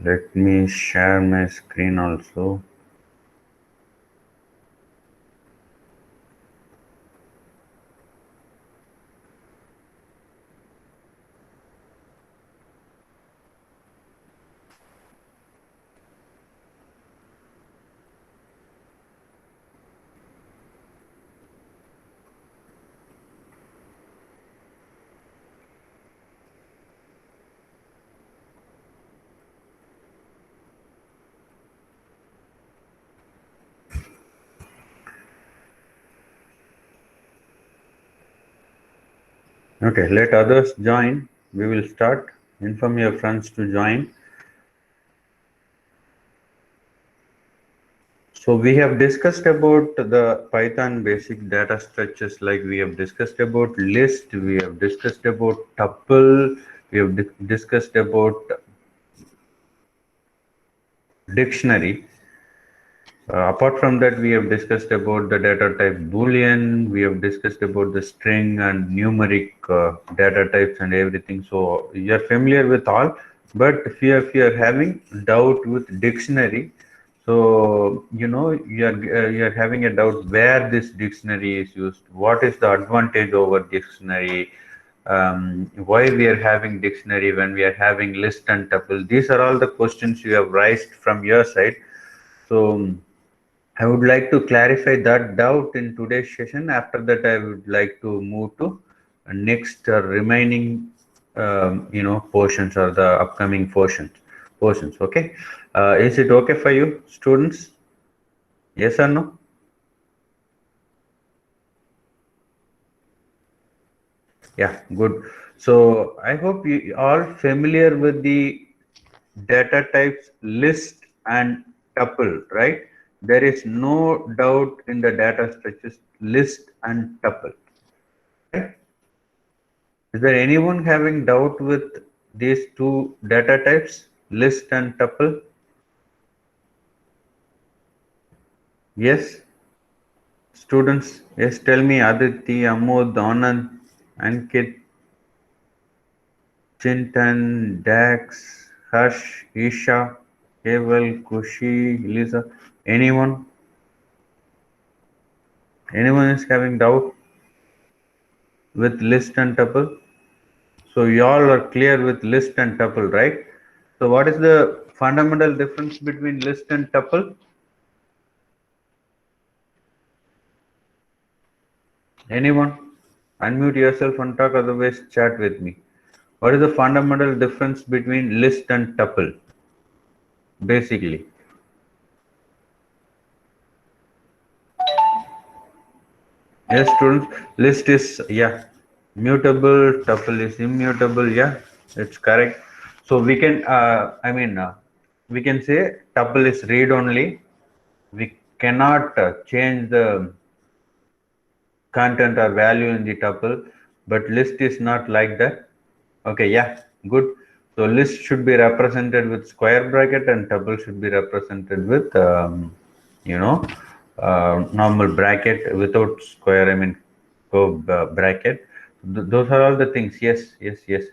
Let me share my screen also. Okay, let others join. We will start. Inform your friends to join. So we have discussed about the Python basic data structures, like we have discussed about list, we have discussed about tuple, we have discussed about dictionary. Apart from that, we have discussed about the data type Boolean, we have discussed about the string and numeric data types and everything. So you're familiar with all, but if you're having doubt with dictionary, so you're having a doubt where this dictionary is used, what is the advantage over dictionary, why we are having dictionary when we are having list and tuple. These are all the questions you have raised from your side. So I would like to clarify that doubt in today's session. After that, I would like to move to next remaining, portions or the upcoming portions. Portions. Okay. Is it okay for you, students? Yes or no? Yeah. Good. So I hope you all familiar with the data types list and tuple, right? There is no doubt in the data structures list and tuple, right? Is there anyone having doubt with these two data types, list and tuple? Yes, students. Yes, tell me, Aditi, Amod, Anand, Ankit, Chintan, Dax, Harsh, Isha, Keval, Kushi, Lisa. Anyone? Anyone is having doubt with list and tuple? So you all are clear with list and tuple, right? So what is the fundamental difference between list and tuple? Anyone? Unmute yourself and talk, otherwise chat with me. What is the fundamental difference between list and tuple? Basically. Yes, students. List is, yeah, mutable, tuple is immutable. Yeah, it's correct. So we can, we can say tuple is read only. We cannot change the content or value in the tuple, but list is not like that. Okay, yeah, good. So list should be represented with square bracket and tuple should be represented with you know normal bracket without square, I mean curved bracket. Those are all the things. Yes, yes, yes,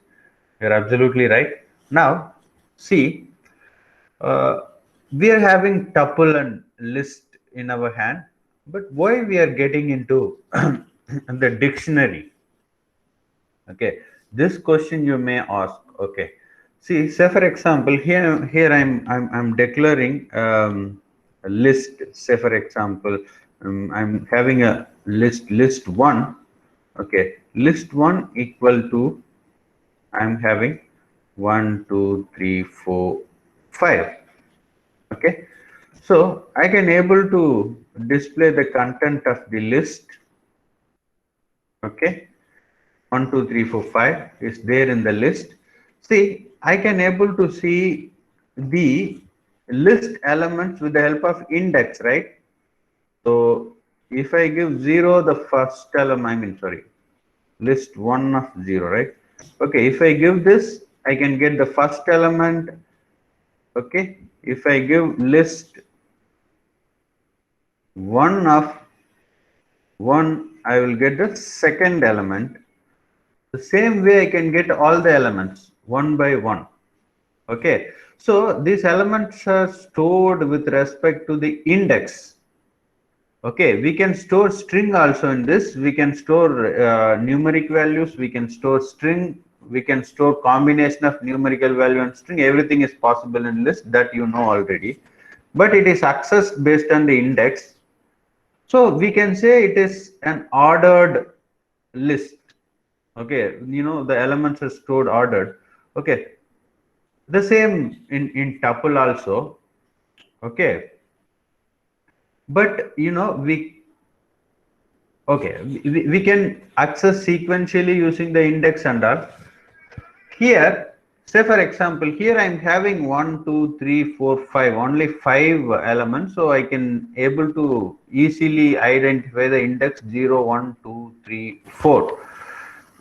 you're absolutely right. Now see, uh, we are having tuple and list in our hand, but why we are getting into the dictionary? Okay, this question you may ask. Okay, see, say for example, here I'm declaring a list. Say for example, I'm having a list one. Okay, list one equal to, I'm having 1 2 3 4 5. Okay, so I can able to display the content of the list. Okay, 1 2 3 4 5 is there in the list. See, I can able to see the list elements with the help of index, right? So if I give 0, the first element, I mean, sorry, list 1 of 0, right? Okay, if I give this, I can get the first element. Okay, if I give list 1 of 1, I will get the second element. The same way I can get all the elements one by one. Okay, so these elements are stored with respect to the index. Okay, we can store string also in this. We can store numeric values. We can store string. We can store combination of numerical value and string. Everything is possible in list, that you know already. But it is accessed based on the index. So we can say it is an ordered list. Okay, you know, the elements are stored ordered. Okay, the same in tuple also. Okay, but you know, we can access sequentially using the index and all. Here, say for example, here I'm having 1, 2, 3, 4, 5, only 5 elements, so I can able to easily identify the index 0, 1, 2, 3, 4.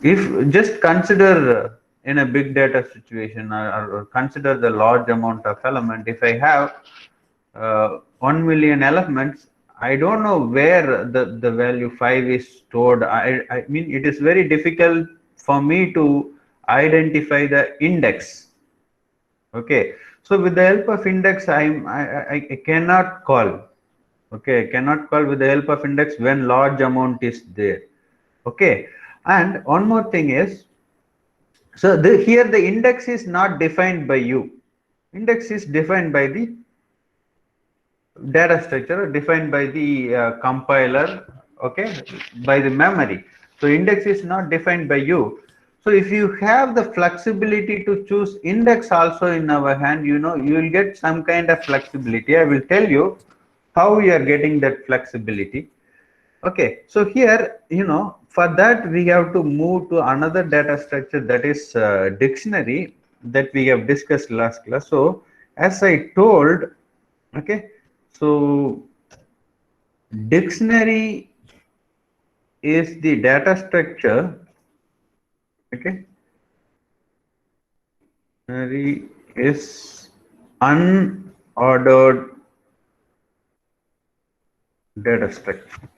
If just consider in a big data situation, or consider the large amount of element, if I have 1 million elements, I don't know where the value 5 is stored. I mean, it is very difficult for me to identify the index. Okay, so with the help of index, I cannot call. Okay, I cannot call with the help of index when large amount is there. Okay, and one more thing is, so here the index is not defined by you. Index is defined by the data structure, defined by the compiler, okay, by the memory. So index is not defined by you. So if you have the flexibility to choose index also in our hand, you know, you will get some kind of flexibility. I will tell you how you are getting that flexibility. Okay, so here, you know, for that we have to move to another data structure, that is dictionary, that we have discussed last class. So as I told, okay, so dictionary is the data structure. Okay, dictionary is unordered data structure.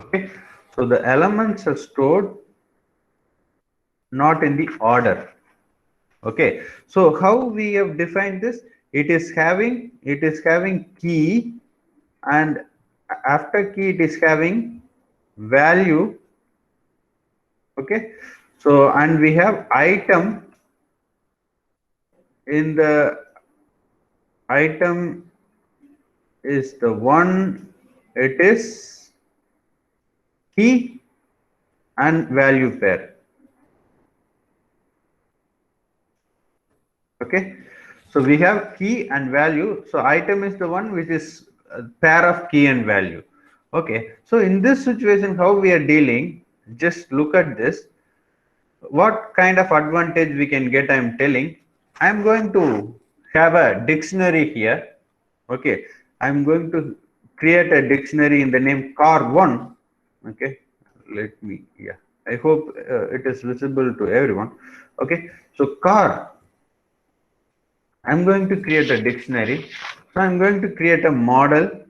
Okay, so the elements are stored not in the order. Okay, so how we have defined this? It is having key, and after key it is having value. Okay, so and we have item. In the item is the one, it is key and value pair. Okay, so we have key and value. So item is the one which is a pair of key and value. Okay, so in this situation, how we are dealing, just look at this. What kind of advantage we can get? I'm telling, I'm going to have a dictionary here. Okay, I'm going to create a dictionary in the name car1. Okay, let me, yeah, I hope it is visible to everyone. Okay, so car, I'm going to create a dictionary. So I'm going to create a model.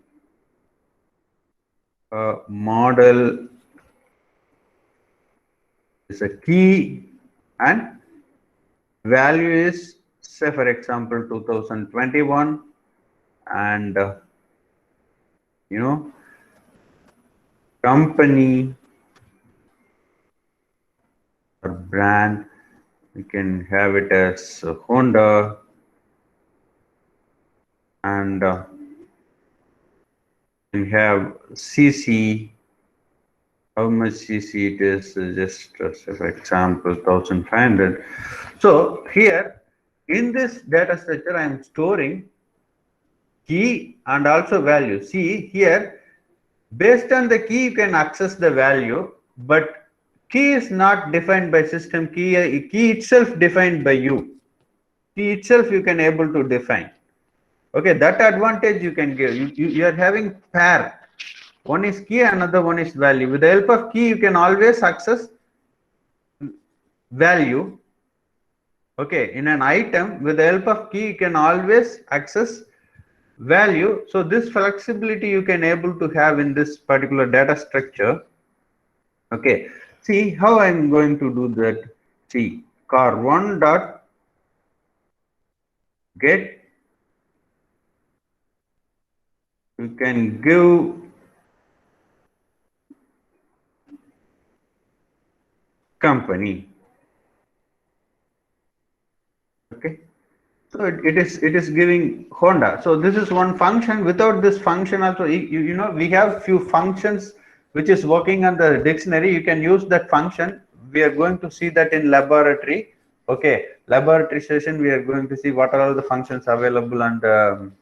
Model is a key and value is, say for example, 2021, and you know, company or brand, we can have it as Honda, and we have CC. How much CC it is? Just say for example, 1500. So here in this data structure, I am storing key and also value. See here, based on the key you can access the value, but key is not defined by system. Key itself defined by you. Key itself you can able to define. Okay, that advantage you can give. You are having pair. One is key, another one is value. With the help of key, you can always access value. Okay, in an item, with the help of key, you can always access value. So this flexibility you can able to have in this particular data structure. Okay, see how I'm going to do that. See, car1 dot get, you can give company. Okay. So it is giving Honda. So this is one function. Without this function also, you know, we have few functions which is working on the dictionary. You can use that function. We are going to see that in laboratory. Okay, laboratory session we are going to see what are all the functions available on the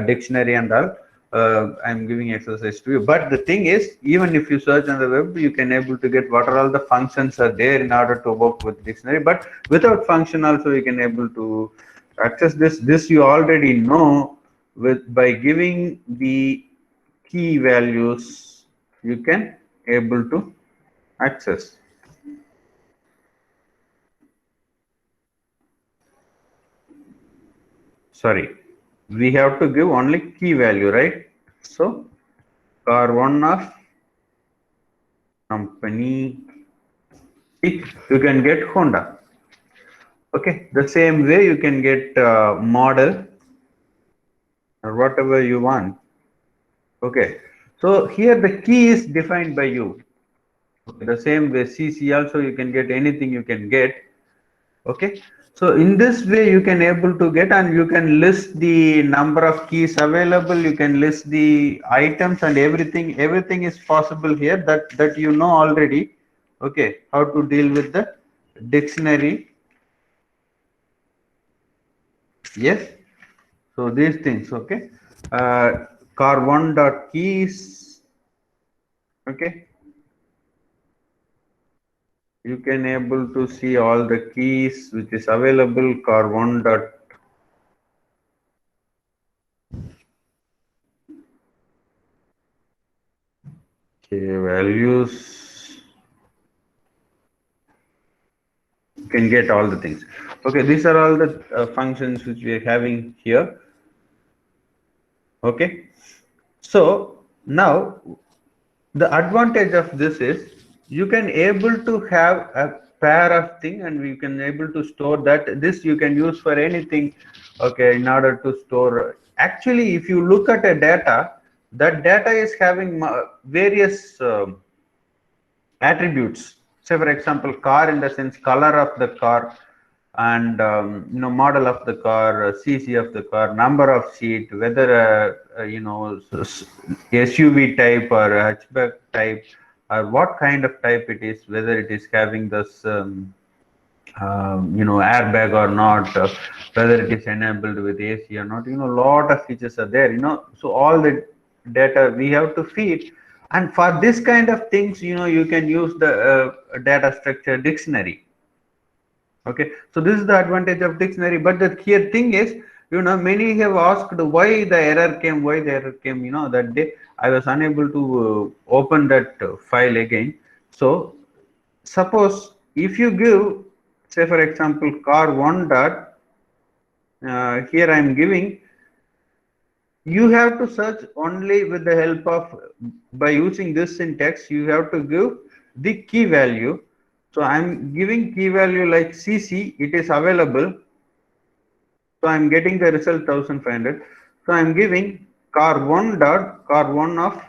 dictionary and all. I'm giving exercise to you. But the thing is, even if you search on the web, you can able to get what are all the functions are there in order to work with dictionary. But without function also, you can able to access this. This you already know with by giving the key values, you can able to access. Sorry, we have to give only key value, right? So car one of company, you can get Honda. Okay, the same way you can get model or whatever you want. Okay, so here the key is defined by you. Okay, the same way CC also you can get anything you can get. Okay, so in this way you can able to get, and you can list the number of keys available, you can list the items and everything is possible here, that you know already. Okay, how to deal with the dictionary. Yes, so these things. Okay, car one dot keys. Okay, you can able to see all the keys which is available. Car one dot values, you can get all the things. Okay, these are all the functions which we are having here. Okay, so now the advantage of this is you can able to have a pair of thing, and we can able to store that. This you can use for anything. Okay, in order to store, actually if you look at a data, that data is having various attributes. Say for example, car in the sense color of the car, and you know, model of the car, CC of the car, number of seat, whether you know, SUV type or hatchback type, or what kind of type it is, whether it is having this you know, airbag or not, whether it is enabled with AC or not. You know, lot of features are there. You know, so all the data we have to feed, and for this kind of things, you know, you can use the data structure dictionary. Okay, so this is the advantage of dictionary. But the here thing is, you know, many have asked why the error came, why the error came. You know, that day I was unable to open that file again. So suppose if you give, say for example, car one dot, here I am giving, you have to search only with the help of, by using this syntax, you have to give the key value. So I'm giving key value like CC, it is available. So I'm getting the result 1500. So I'm giving car one dot, car one of,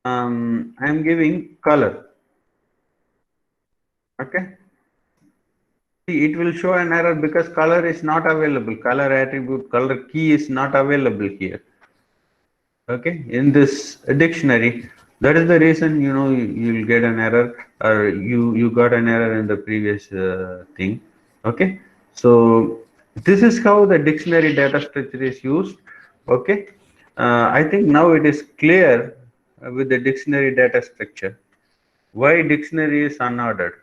I'm giving color. Okay. See, it will show an error because color is not available. Color attribute, color key is not available here. Okay, in this dictionary. That is the reason, you know, you'll get an error, or you got an error in the previous thing. Okay, so this is how the dictionary data structure is used. Okay, I think now it is clear with the dictionary data structure why dictionary is unordered.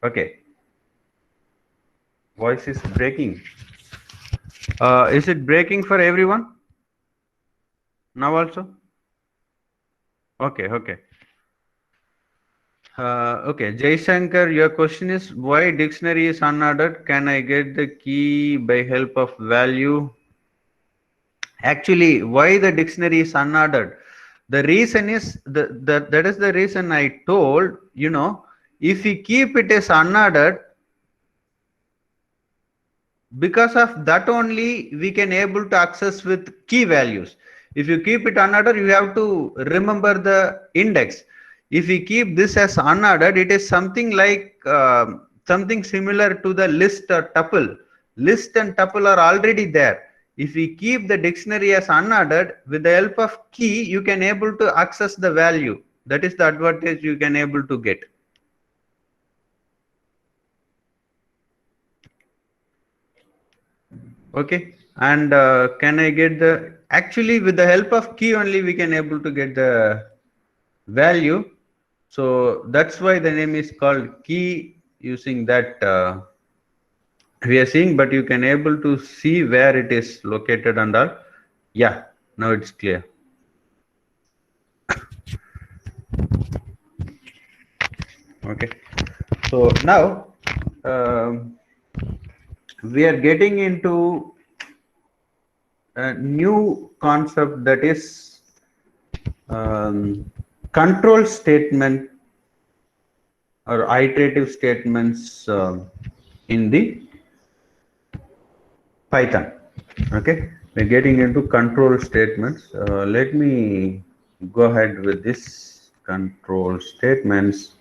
Okay, voice is breaking. Is it breaking for everyone now also? Okay, okay. Okay, Jay Shankar, your question is why dictionary is unordered? Can I get the key by help of value? Actually, why the dictionary is unordered? The reason is that is the reason I told, you know, if we keep it as unordered, because of that only we can able to access with key values. If you keep it unordered, you have to remember the index. If we keep this as unordered, it is something like something similar to the list or tuple. List and tuple are already there. If we keep the dictionary as unordered, with the help of key you can able to access the value. That is the advantage you can able to get. Okay, and can I get the, actually with the help of key only we can able to get the value. So that's why the name is called key, using that we are seeing, but you can able to see where it is located and all. Yeah, now it's clear. Okay, so now we are getting into a new concept, that is control statement or iterative statements in the Python. Okay, we're getting into control statements. Let me go ahead with this control statements.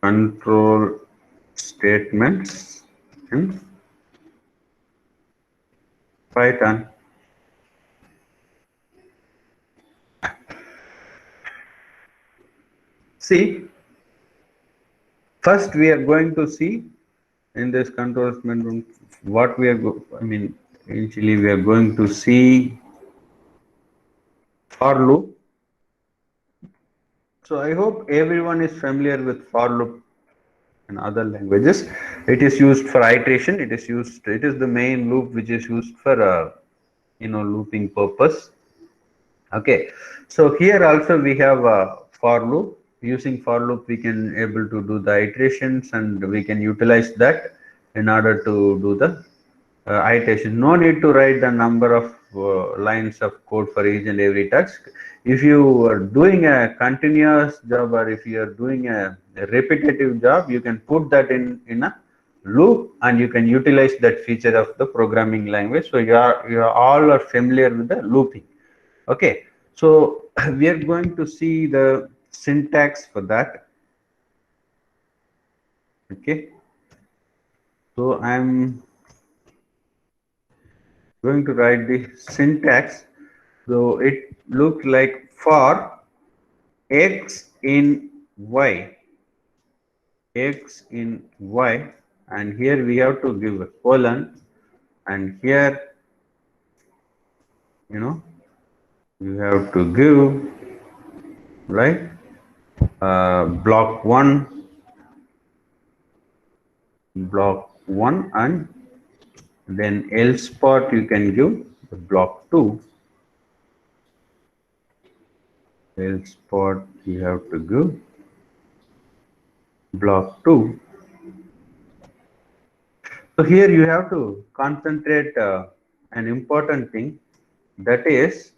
Control statements in Python. See, first we are going to see in this control statement what we are initially we are going to see for loop. So I hope everyone is familiar with for loop in other languages. It is used for iteration. It is the main loop which is used for looping purpose. Okay, so here also we have a for loop. Using for loop we can able to do the iterations, and we can utilize that in order to do the iteration. No need to write the number of lines of code for each and every task. If you are doing a continuous job, or if you are doing a repetitive job, you can put that in a loop, and you can utilize that feature of the programming language. So you are all are familiar with the looping. Okay, so we are going to see the syntax for that. Okay, so I'm going to write the syntax. So it looks like for x in y, x in y, and here we have to give a colon, and here you have to give right block 1, and then else part you can give the block 2. Else part you have to give block 2. So here you have to concentrate an important thing, that is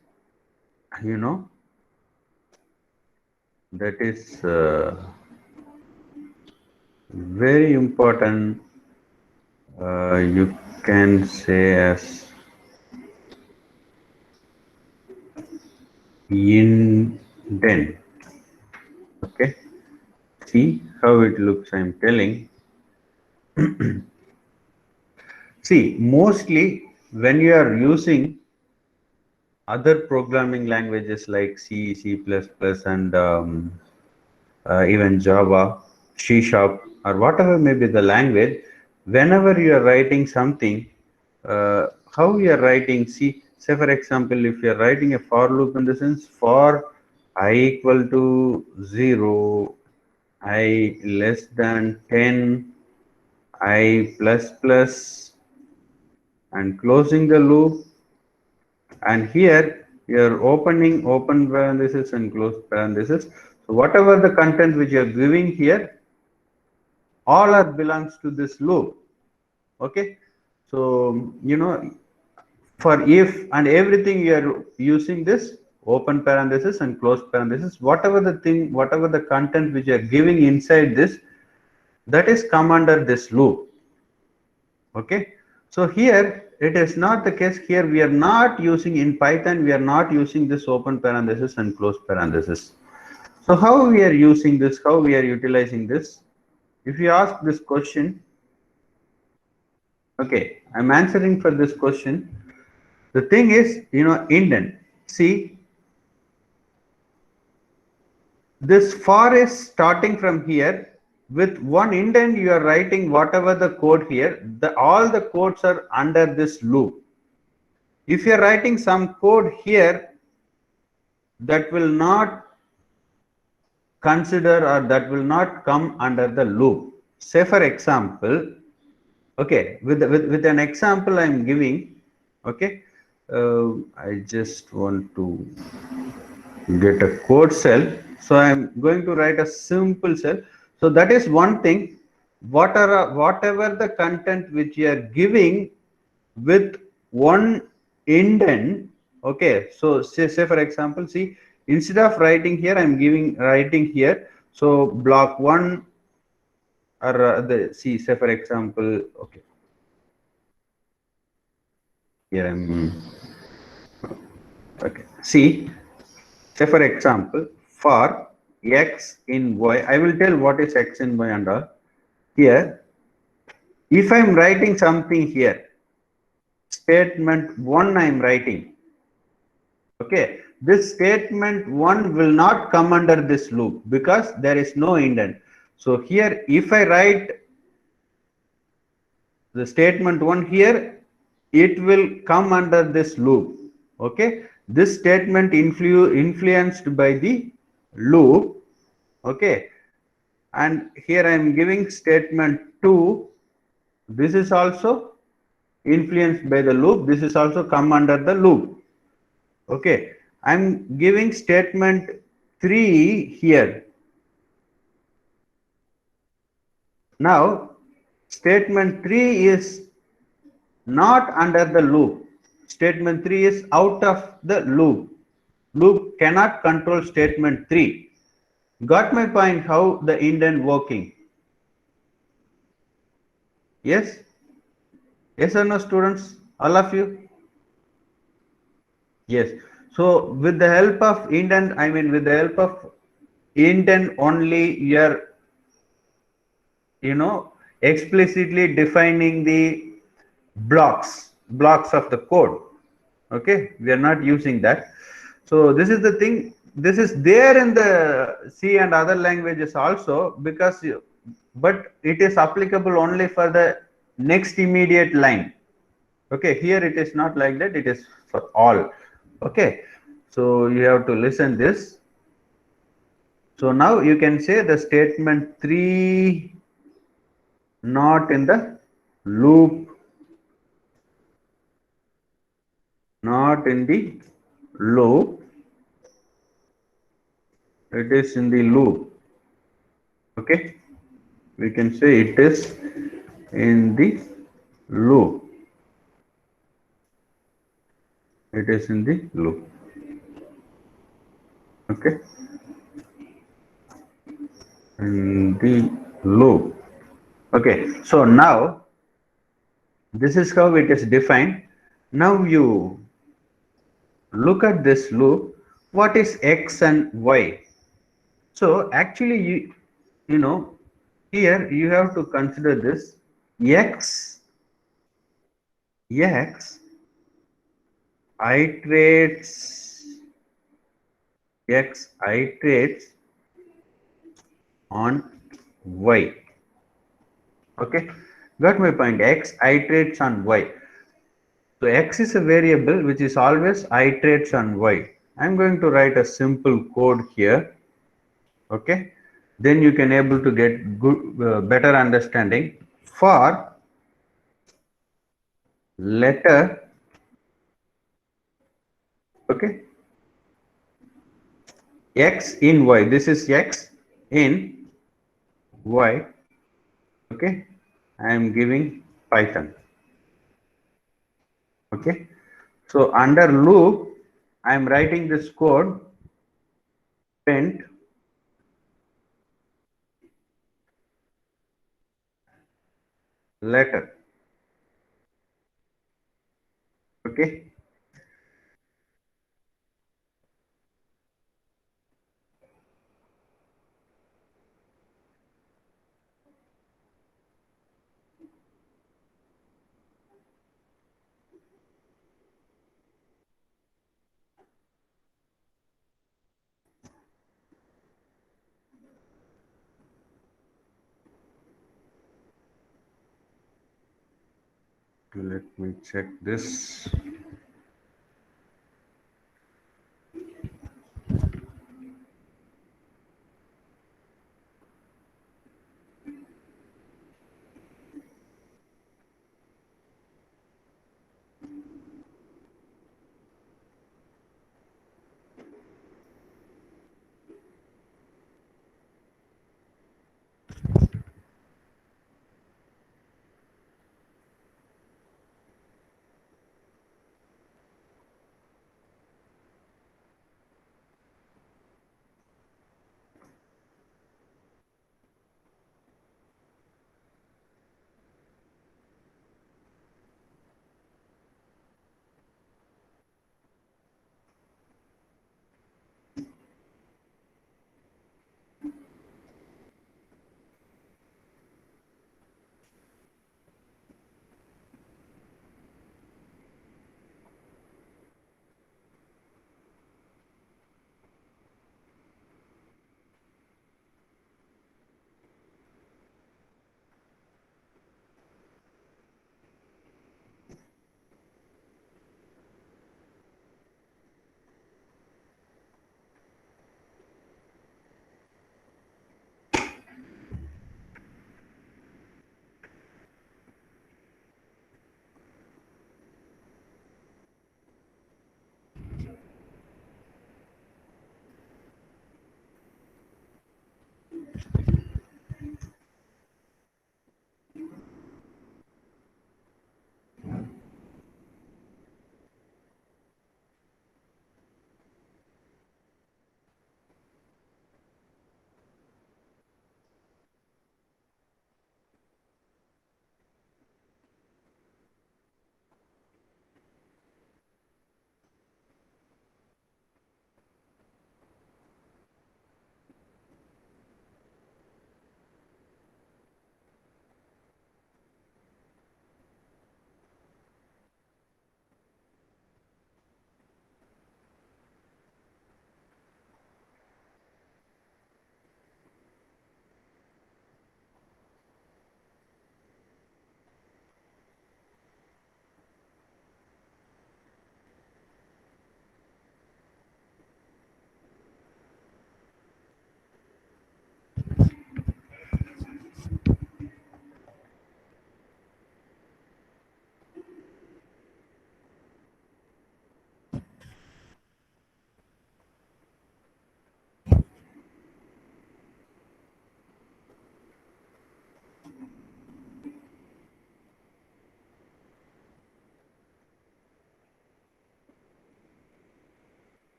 that is very important. You can say as indent. Okay, see how it looks, I'm telling. See, mostly when you are using other programming languages like C, C++, and even Java, C Sharp, or whatever may be the language, whenever you are writing something, how you are writing, see, say for example, if you are writing a for loop, in the sense for I equal to 0, I less than 10, I plus plus, and closing the loop, and here you are opening open parenthesis and close parenthesis. So whatever the content which you are giving here, all are belongs to this loop. Okay, so for if and everything you are using this open parenthesis and close parenthesis, whatever the thing, whatever the content which you are giving inside this, that is come under this loop. Okay, so here it is not the case. Here we are not using, in Python we are not using this open parenthesis and close parenthesis. So how we are using this, how we are utilizing this? If you ask this question, okay, I'm answering for this question. The thing is, indent. See, this for is starting from here. With one indent, you are writing whatever the code here. All the codes are under this loop. If you are writing some code here, that will not consider, or that will not come under the loop. Say for example, okay, with an example I am giving. Okay, I just want to get a code cell, so I am going to write a simple cell. So that is one thing. Whatever the content which you are giving with one indent. Okay, so say for example, see, instead of writing here, I am writing here. So block 1, or say for example, okay, here I'm okay. See, say for example, for x in y, I will tell what is x in y and all. Here, if I'm writing something here, statement 1 I'm writing. Okay, this statement 1 will not come under this loop because there is no indent. So here, if I write the statement 1 here, it will come under this loop. Okay, this statement influenced by the loop. Okay, and here I am giving statement 2. This is also influenced by the loop. This is also come under the loop. Okay, I am giving statement 3 here. Now statement 3 is not under the loop. Statement 3 is out of the loop. Loop cannot control statement 3. Got my point how the indent working? Yes? Yes or no, students? All of you? Yes. So with the help of indent, I mean with the help of indent only, you are, explicitly defining the blocks of the code. Okay, we are not using that. So this is the thing. This is there in the C and other languages also, because but it is applicable only for the next immediate line. Okay, here it is not like that, it is for all. Okay, so you have to listen this. So now you can say the statement 3 not in the loop, not in the loop, it is in the loop. Okay, we can say it is in the loop. It is in the loop. Okay, in the loop. Okay, so now this is how it is defined. Now you look at this loop. What is x and y? So actually, here you have to consider this x iterates on y. Okay, got my point. X iterates on y. So x is a variable which is always iterates on y. I'm going to write a simple code here. Okay, then you can able to get good better understanding. For letter, okay, x in y, this is x in y. Okay, I am giving Python. Okay, so under loop I'm writing this code print letter. Okay. Let me check this.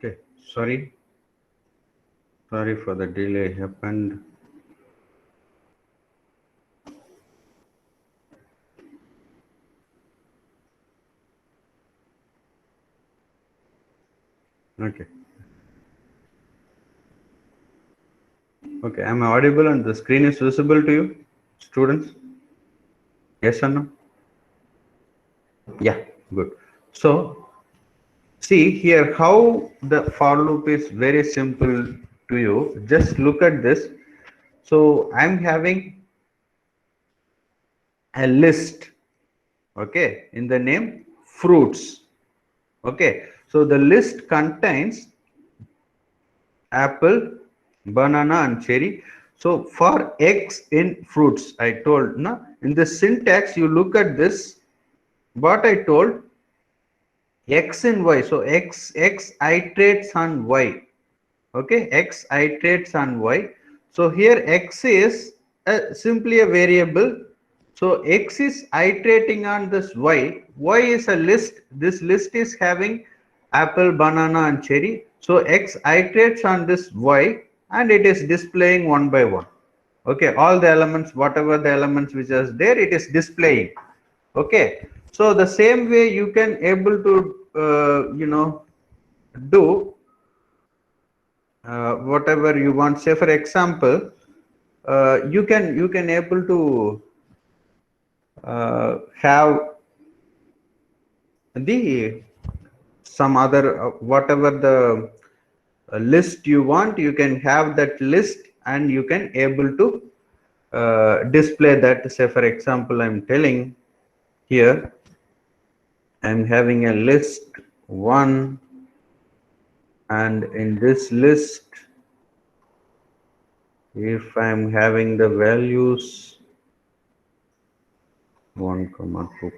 Okay, sorry for the delay happened. Okay. Okay, am I audible and the screen is visible to you, students? Yes or no? Yeah, good. So, see here how the for loop is very simple to you. Just look at this. So, I'm having a list, okay, in the name fruits. Okay, so the list contains apple, banana, and cherry. So for X in fruits, I told, no, in the syntax, you look at this, what I told, X in Y. So X iterates on Y. Okay, X iterates on Y. So here X is simply a variable. So X is iterating on this Y. Y is a list. This list is having apple, banana, and cherry. So X iterates on this Y and it is displaying one by one. Okay, all the elements, whatever the elements which is there, it is displaying. Okay, so the same way you can able to do whatever you want. Say for example, you can able to have the some other whatever the list you want, you can have that list and you can able to display that. Say for example, I'm telling here I'm having a list 1, and in this list if I'm having the values 1, 2,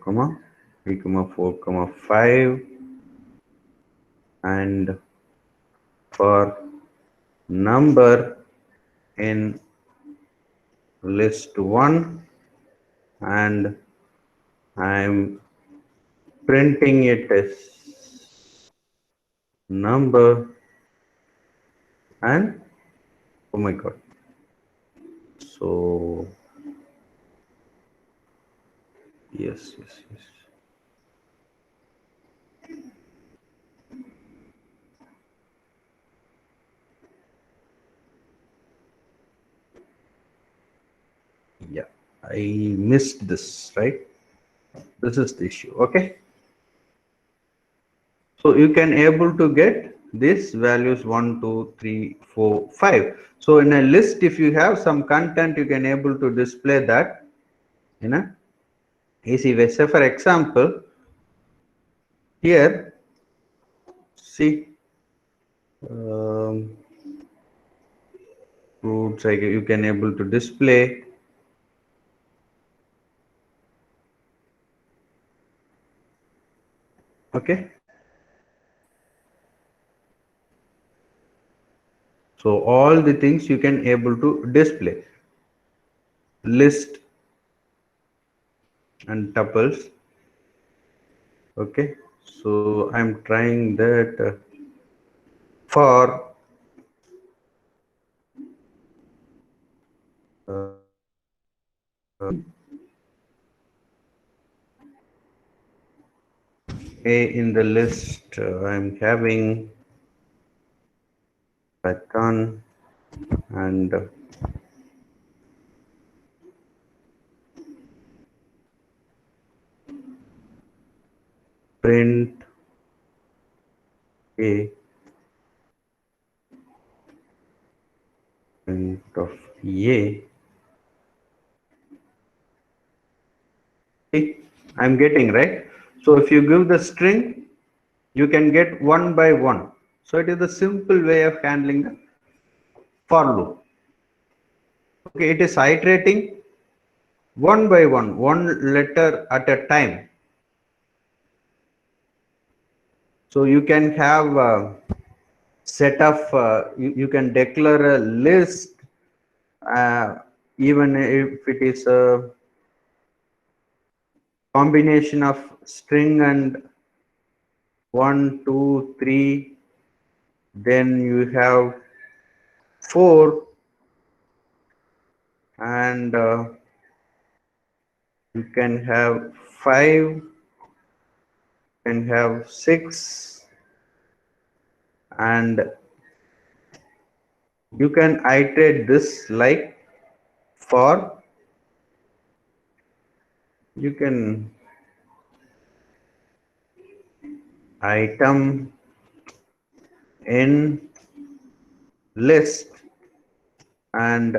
3, 4, 5, and for number in list 1, and I'm printing it as number, and oh my god, so yes. Yeah, I missed this, right? This is the issue. Okay, so you can able to get these values 1, 2, 3, 4, 5. So in a list, if you have some content, you can able to display that in a easy way. Say for example, here see um, fruits, like you can able to display. Okay, so all the things you can able to display, list and tuples. Okay, so I'm trying that for A in the list, I'm having Python and print A, print of A. See, I'm getting right. So if you give the string, you can get one by one. So it is a simple way of handling the for loop. Okay, it is iterating one by one letter at a time. So you can have a set of you can declare a list, even if it is a combination of string and 1, 2, 3, then you have 4, and you can have 5, can have 6, and you can iterate this like for, you can item in list, and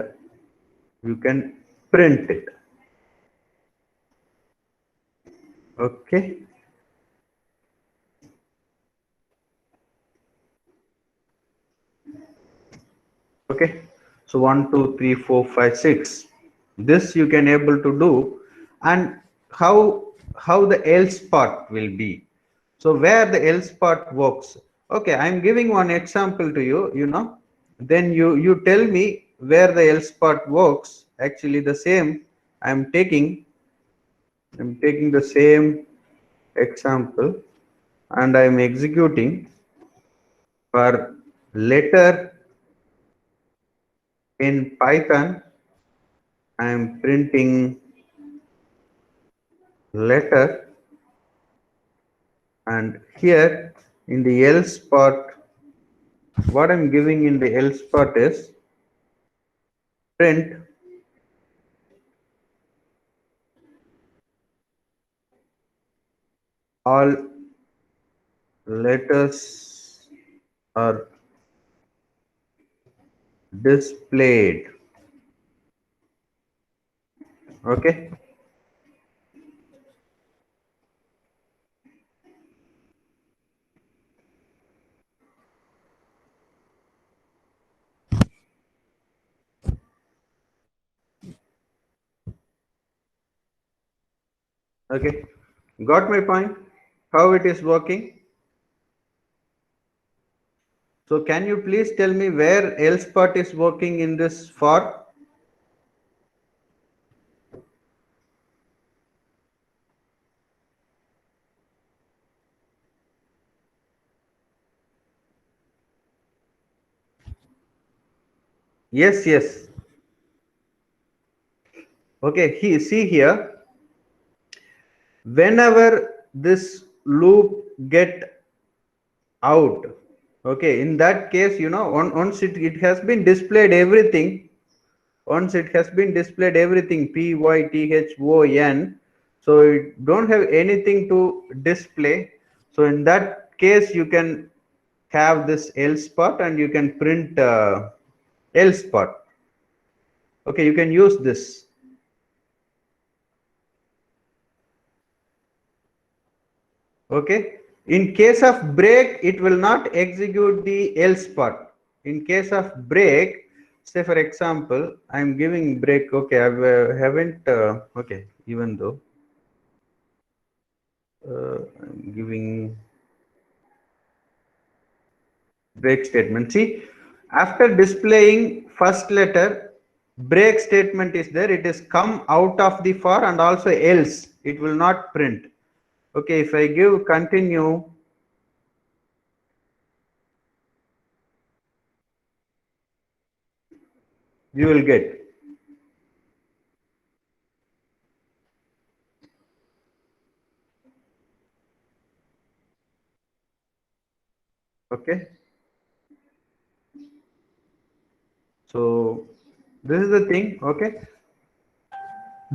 you can print it. Okay. Okay. So 1, 2, 3, 4, 5, 6. This you can able to do, and how the else part will be. So where the else part works. Okay, I'm giving one example to you. Then you tell me where the else part works. Actually, the same. I'm taking I'm taking the same example, and I'm executing for letter in Python. I'm printing letter, and here in the else part, what I'm giving in the else part is print all letters are displayed. Okay. Okay, got my point, how it is working? So can you please tell me where else part is working in this for? Yes, yes. Okay, see here, whenever this loop get out, okay, in that case, once it has been displayed everything, once it has been displayed everything, python, so it don't have anything to display. So in that case, you can have this else part, and you can print else part. Okay, you can use this. Okay, in case of break, it will not execute the else part. In case of break, say for example, I'm giving break. Okay, I haven't okay, even though I'm giving break statement. See, after displaying first letter, break statement is there. It is come out of the for, and also else it will not print. Okay, if I give continue, you will get. Okay, so this is the thing. Okay,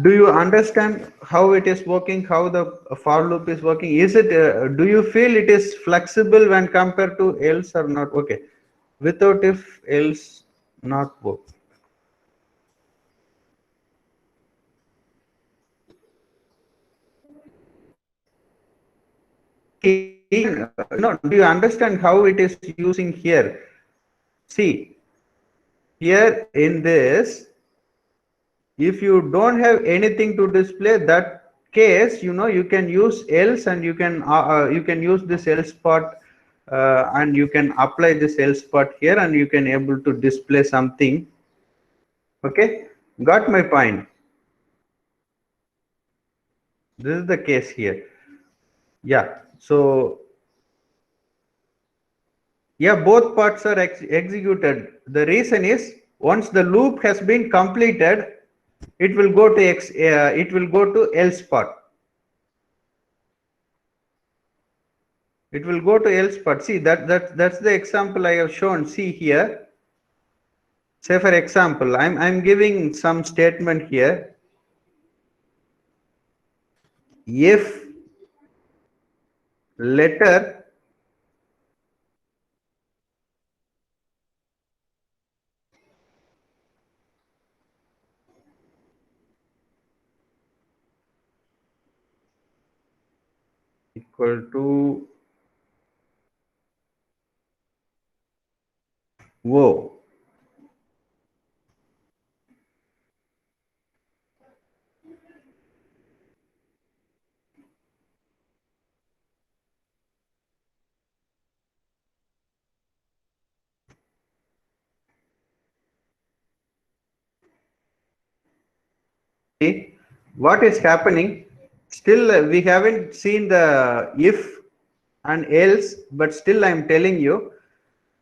do you understand how it is working, how the for loop is working? Is it do you feel it is flexible when compared to else or not? Okay, without if else not work. No, do you understand how it is using here? See, here in this, if you don't have anything to display, that case, you can use else, and you can use this else part, and you can apply this else part here, and you can able to display something. Okay, got my point? This is the case here. Yeah, so Yeah, both parts are executed. The reason is once the loop has been completed, it will go to it will go to else part. It will go to else part. See that's the example I have shown. See here. Say for example, I'm giving some statement here. If letter equal to O. See what is happening? Still, we haven't seen the if and else, but still I'm telling you,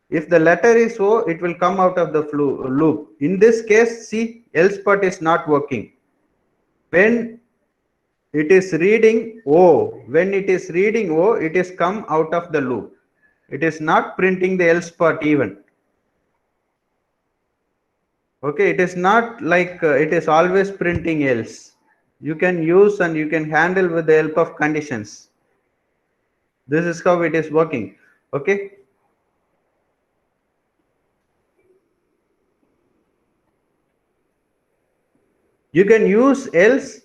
if the letter is O, it will come out of the loop. In this case, see, else part is not working. When it is reading O, when it is reading O, it is come out of the loop. It is not printing the else part even. Okay, it is not like it is always printing else. You can use and you can handle with the help of conditions. This is how it is working. Okay. You can use else.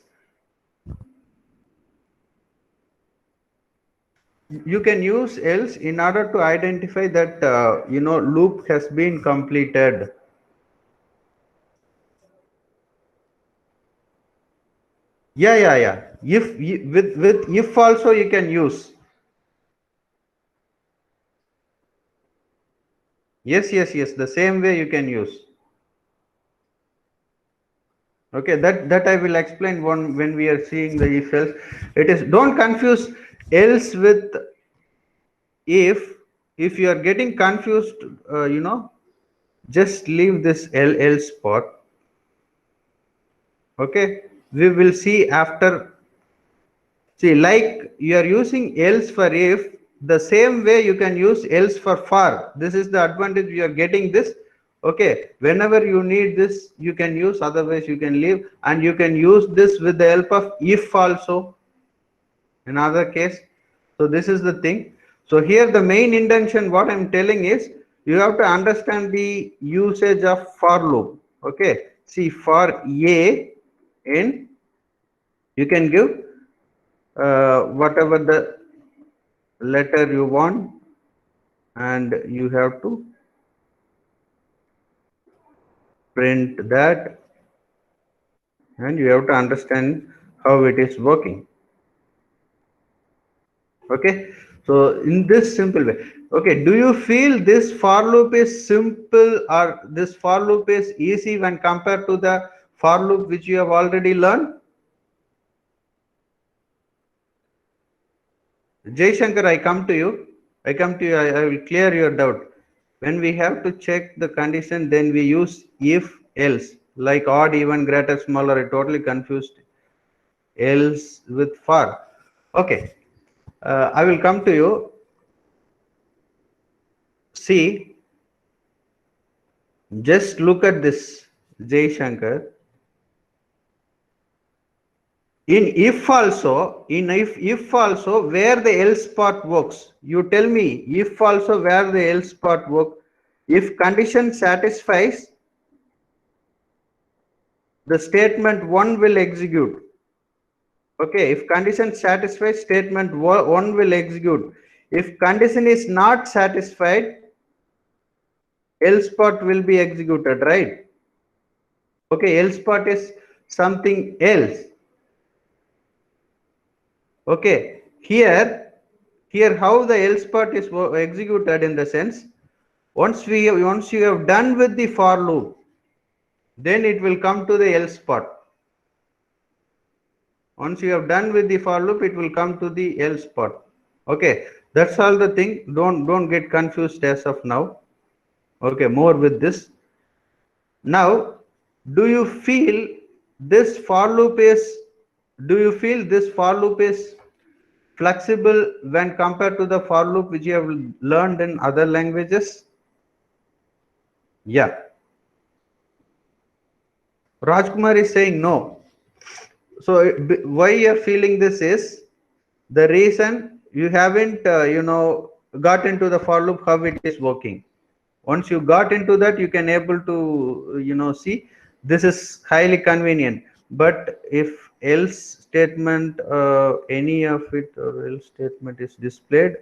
You can use else in order to identify that loop has been completed. Yeah. If with if also you can use. Yes. The same way you can use. Okay, that I will explain one when we are seeing the if else. It is, don't confuse else with if you are getting confused, just leave this else part. Okay, we will see after. See, like you are using else for if, the same way you can use else for. This is the advantage you are getting this. Okay, whenever you need this, you can use, otherwise you can leave, and you can use this with the help of if also in other case. So this is the thing. So here the main intention, what I'm telling is, you have to understand the usage of for loop. Okay, see, for a in, you can give whatever the letter you want, and you have to print that, and you have to understand how it is working. Okay, so in this simple way. Okay, do you feel this for loop is simple, or this for loop is easy when compared to the for loop which you have already learned? Jay Shankar, I come to you. I will clear your doubt. When we have to check the condition, then we use if else, like odd, even, greater, smaller. I totally confused else with for. Okay, I will come to you. See, just look at this, Jay Shankar. In if also, where the else part works, you tell me, if also where the else part work, if condition satisfies, the statement 1 will execute. Okay, if condition satisfies, statement 1 will execute. If condition is not satisfied, else part will be executed, right? Okay, else part is something else. Okay, here how the else part is executed, in the sense, once you have done with the for loop, then it will come to the else part. Once you have done with the for loop, it will come to the else part. Okay, That's all the thing. Don't get confused as of now. Okay, more with this. Now, do you feel this for loop is do you feel this for loop is flexible when compared to the for loop which you have learned in other languages? Yeah. Rajkumar is saying no. So why you're feeling this is the reason you haven't got into the for loop how it is working. Once you got into that, you can able to see this is highly convenient. But if else statement any of it or else statement is displayed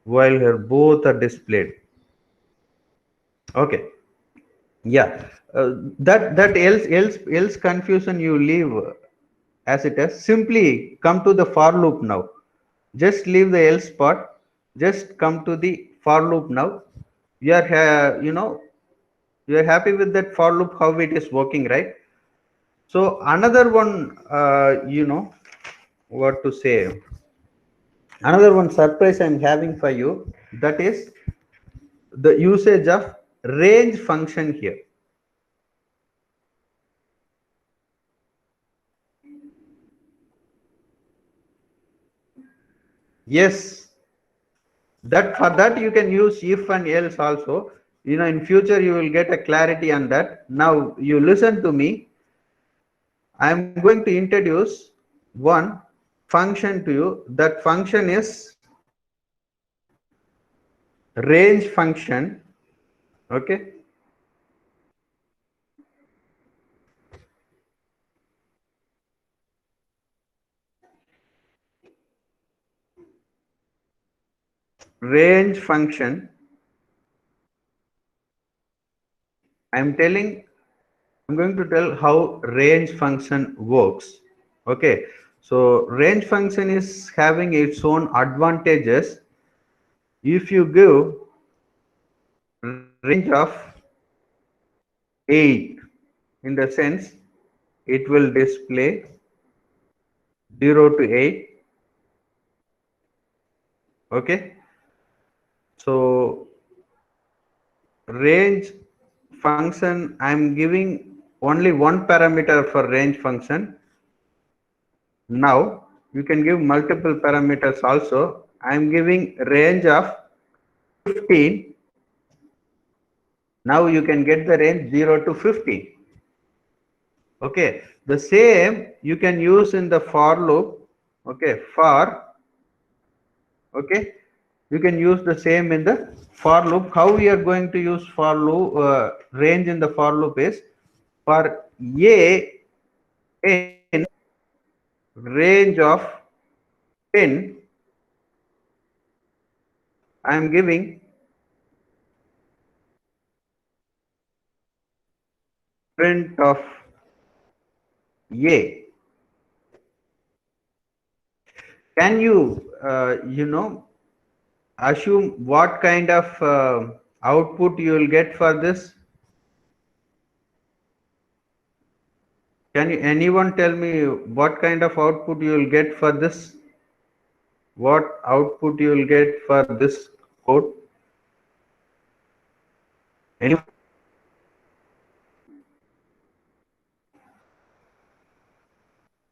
while here both are displayed. Okay, yeah, that else confusion you leave as it is. Simply come to the for loop now. Just leave the else part. Just come to the for loop now. You are you are happy with that for loop how it is working, right? So another one, what to say, another one surprise I'm having for you, that is the usage of range function here. Yes, that for that you can use if and else also. In future you will get a clarity on that. Now you listen to me. I am going to introduce one function to you. That function is range function. Okay. Range function. I'm telling, I'm going to tell how range function works. Okay. So range function is having its own advantages. If you give range of 8, in the sense it will display 0 to 8. Okay. So range function, I'm giving only one parameter for range function. Now you can give multiple parameters also. I'm giving range of 15. Now you can get the range 0 to 15. Okay, the same you can use in the for loop. Okay, for, okay, you can use the same in the for loop. How we are going to use for loop range in the for loop is for a in range of 10, I am giving print of a. Can you assume what kind of output you will get for this? Can you, anyone tell me what kind of output you will get for this? What output you will get for this code? Anyone?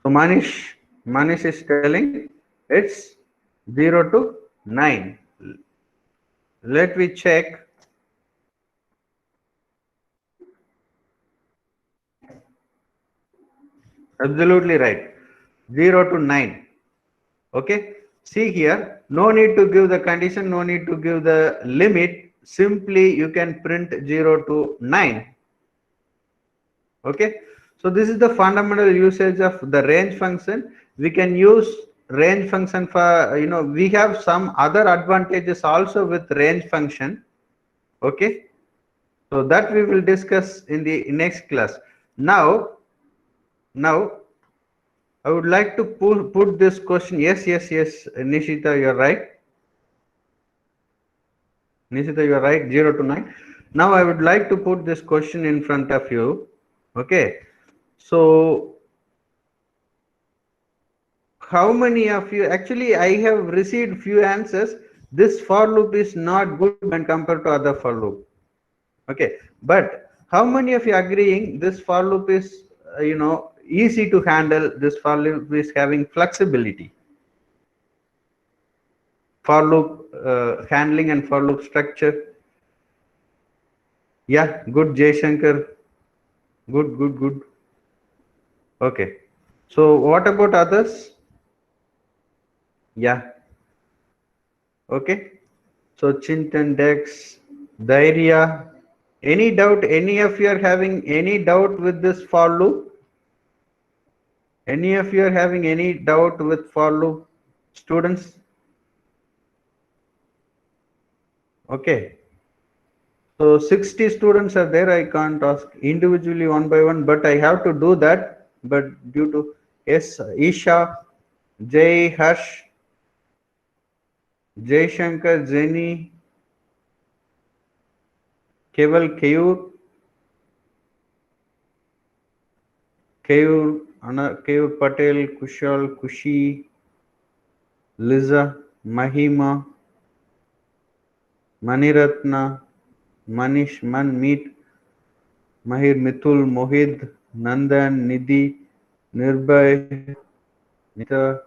So Manish is telling it's 0 to 9. Let me check. Absolutely right. 0 to 9. Okay. See here, no need to give the condition, no need to give the limit. Simply you can print 0 to 9. Okay. So this is the fundamental usage of the range function. We can use range function for, we have some other advantages also with range function. Okay. So that we will discuss in the next class. Now I would like to put this question. Yes, Nishita, you're right. Nishita, you're right. 0 to 9. Now I would like to put this question in front of you. Okay. So how many of you, actually I have received few answers. this for loop is not good when compared to other for loop. Okay, but how many of you agreeing this for loop is easy to handle? This for loop is having flexibility. For loop handling and for loop structure. Yeah, good, Jay Shankar. Good, good, good. Okay. So what about others? Yeah. Okay. So Chintan, Dex, Dairya. Any doubt? Any of you are having any doubt with this for loop? Any of you are having any doubt with for loop, students? Okay. So 60 students are there. I can't ask individually one by one, but I have to do that. But due to yes, Isha, Jay, Harsh, Jay Shankar, Jenny, Keval, Keyur Patel, Kushal, Kushi, Liza, Mahima, Maniratna, Manish, Manmeet, Mahir, Mithul, Mohid, Nandan, Nidhi, Nirbhay, Nita,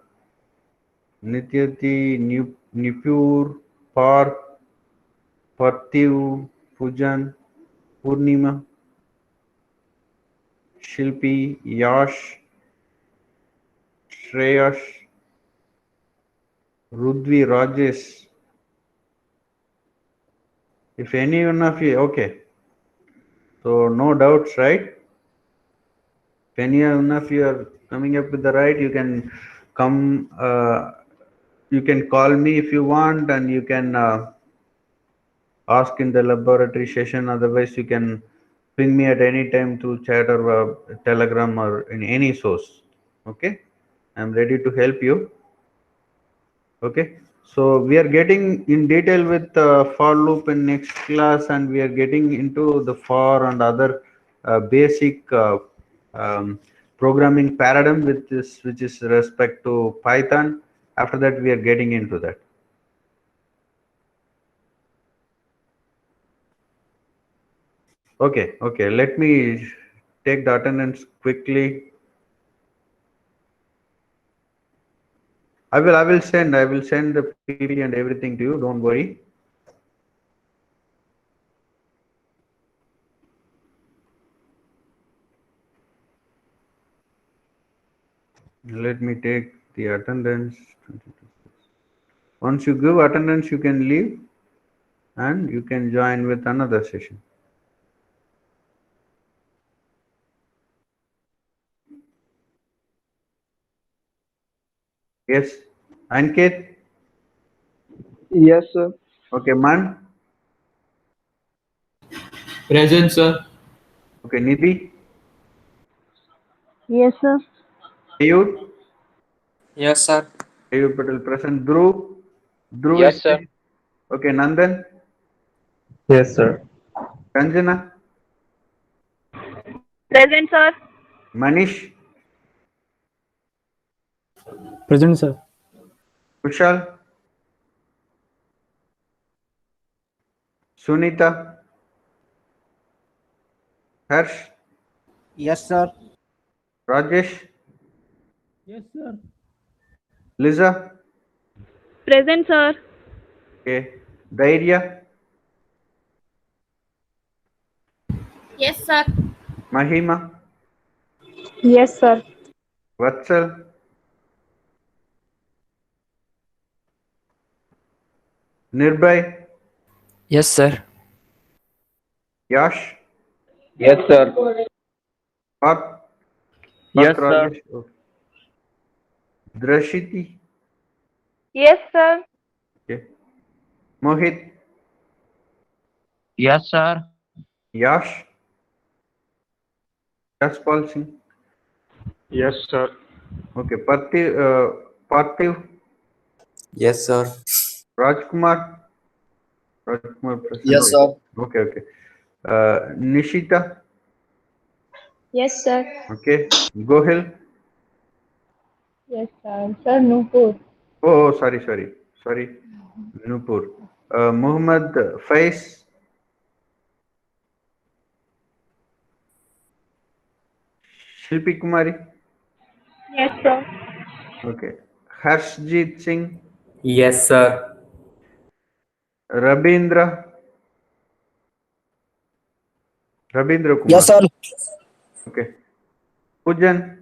Nityati, Nipur, Parth, Parthiv, Pujan, Purnima, Shilpi, Yash, Shreyash, Rudvi, Rajesh. If any one of you, okay. So no doubts, right? If any one of you are coming up with the right, you can come. You can call me if you want, and you can ask in the laboratory session. Otherwise, you can ping me at any time through chat or Telegram or in any source. Okay, I'm ready to help you. Okay, so we are getting in detail with for loop in next class, and we are getting into the for and other basic um, programming paradigm with this, which is respect to Python. After that, we are getting into that. Okay, okay. Let me take the attendance quickly. I will send the PPT and everything to you. Don't worry. Let me take the attendance. Once you give attendance, you can leave and you can join with another session. Yes, Ankit. Yes, sir. Okay, Man. Present, sir. Okay, Nidhi. Yes, sir. Kayur. Yes, sir. Kayur Patel present. Dhruv. Dhruv is Yes, sir. there. Okay, Nandan. Yes, sir. Kanjana. Present, sir. Manish. Present, sir. Kushal. Sunita. Harsh. Yes, sir. Rajesh. Yes, sir. Liza. Present, sir. Okay. Dairya. Yes, sir. Mahima. Yes, sir. Vatsal. Nirbhay. Yes, sir. Yash. Yes, sir. Parth. Parth Yes, sir. Rajesh. Okay. Drashiti. Yes, sir. Okay. Mohit. Yes, sir. Yash. Yashpal Singh. Yes, sir. Okay. Parthiv. Yes, sir. Rajkumar. Rajkumar present. Yes, sir. Okay, okay. Nishita. Yes, sir. Okay. Gohil. Yes, sir. Sir, Nupur. Oh, sorry, sorry. sorry, Nupur. Muhammad Faiz, Shilpi Kumari. Yes, sir. Okay. Harshjeet Singh, Yes, sir. Rabindra Kumar. Yes, sir. Okay. Pujan,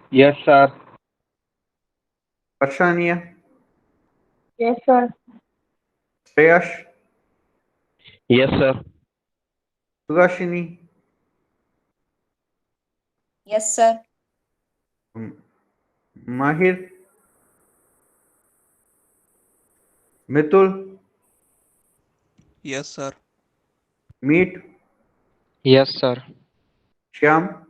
Yes, sir. Parshania, Yes, sir. Preyash, Yes, sir. Sugashini, Yes, sir. Mahir, Mitul, Yes, sir. Meet, Yes, sir. Shyam,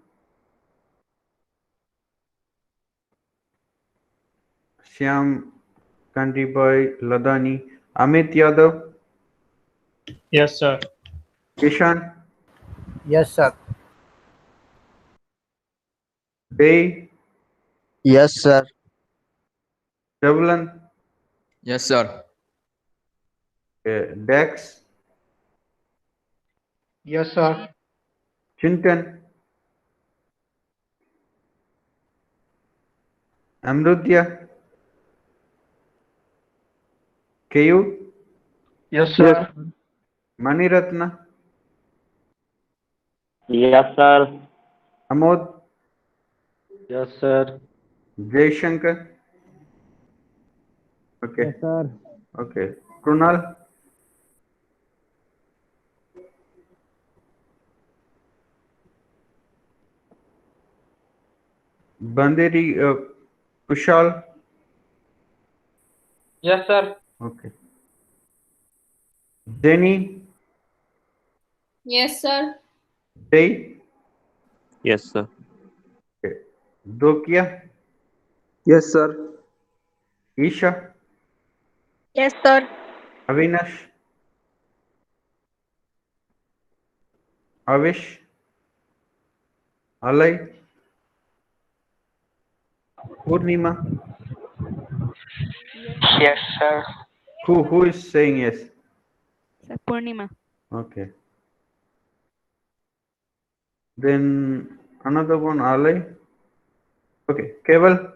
Kantibai, Ladani, Amit Yadav, Yes, sir. Kishan, Yes, sir. Bay, Yes, sir. Javulan, Yes, sir. Dex, Yes, sir. Chintan, Amrudya, Keyu, Yes, sir. Maniratna, Yes, sir. Amod, Yes, sir. Jaishankar. Okay. Yes, sir. Okay. Krunal, Banderi, Kushal. Yes, sir. Okay. Jenny, Yes, sir. Jay. Yes, sir. Okay. Dokia, Yes, sir. Isha, Yes, sir. Avinash, Avish, Alay, Purnima. Yes, sir. Who is saying yes? Sir, Purnima. Okay. Then another one, Alay. Okay. Keval.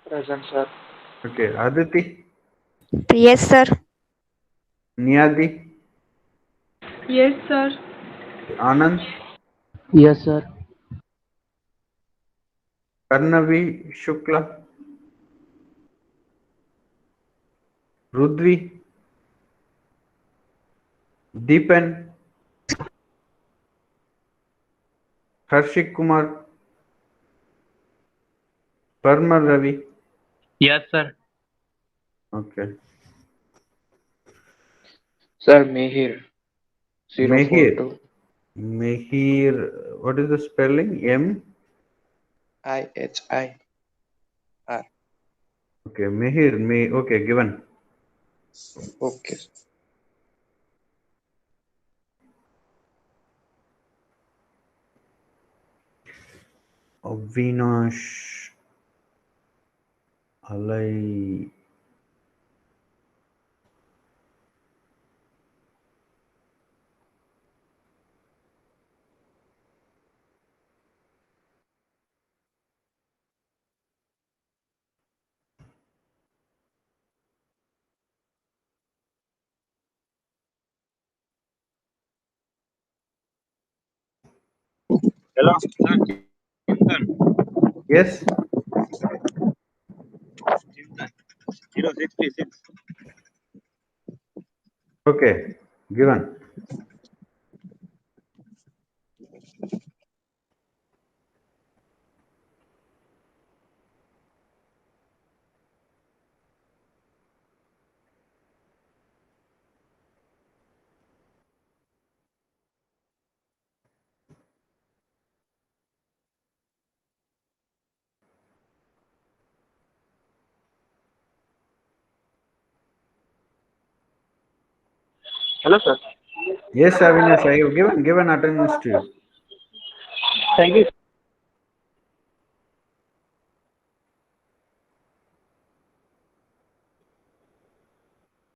Present, sir. Okay. Aditi, Yes, sir. Niyadi, Yes, sir. Anand, Yes, sir. Karnavi, Shukla, Rudvi, Deepan, Harshik Kumar, Parmal Ravi. Yes, sir. Okay. Sir, Mihir. Mehir. 042. Mehir. What is the spelling? M. IHI. Okay. Mehir. Okay. Given. Okay. Avinash. Alay. Hello. Yes. 066. Okay. Given. Hello, sir. Yes, Avinash. I have given attendance to you. Thank you.